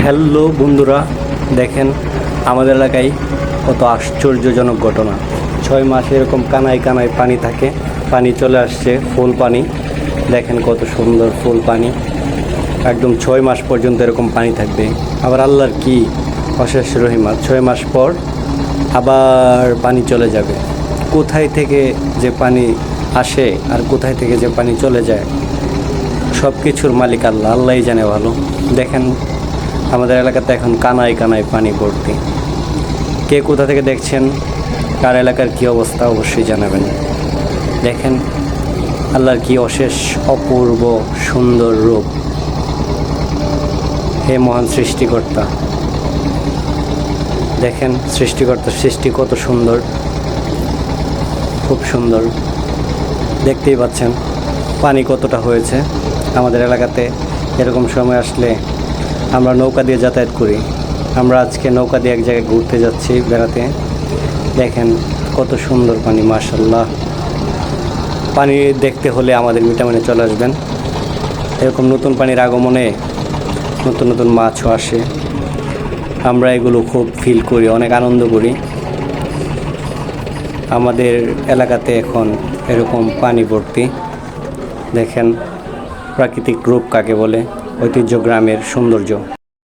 Hello বন্ধুরা, দেখেন আমাদের এলাকায় কত আশ্চর্যজনক ঘটনা। 6 মাস এরকম কানায় কানায় পানি থাকে, পানি চলে আসছে ফুল পানি। দেখেন কত সুন্দর ফুল পানি, একদম 6 মাস পর্যন্ত এরকম পানি থাকবে। আবার আল্লাহর কি অশেষ রহিমত, 6 মাস পর আবার পানি চলে যাবে। কোথায় থেকে যে পানি আসে আর কোথায় থেকে যে পানি চলে যায়, সব কিছুর মালিক আল্লাহ, আল্লাহই জানে ভালো। দেখেন আমাদের এলাকাতে এখন কানায় কানায় পানি ভর্তি। কে কোথা থেকে দেখছেন, কার এলাকার কী অবস্থা অবশ্যই জানাবেন। দেখেন আল্লাহর কি অশেষ অপূর্ব সুন্দর রূপ। হে মহান সৃষ্টিকর্তা, দেখেন সৃষ্টিকর্তার সৃষ্টি কত সুন্দর, খুব সুন্দর। দেখতেই পাচ্ছেন পানি কতটা হয়েছে। আমাদের এলাকাতে এরকম সময় আসলে আমরা নৌকা দিয়ে যাতায়াত করি। আমরা আজকে নৌকা দিয়ে এক জায়গায় ঘুরতে যাচ্ছি, বেড়াতে। দেখেন কত সুন্দর পানি, মাশাআল্লাহ। পানি দেখতে হলে আমাদের মিটামনে চলে আসবেন। এরকম নতুন পানির আগমনে নতুন নতুন মাছও আসে, আমরা এগুলো খুব ফিল করি, অনেক আনন্দ করি। আমাদের এলাকাতে এখন এরকম পানি ভর্তি। দেখেন প্রাকৃতিক রূপ কাকে বলে, ঐতিহ্য গ্রামের সৌন্দর্য।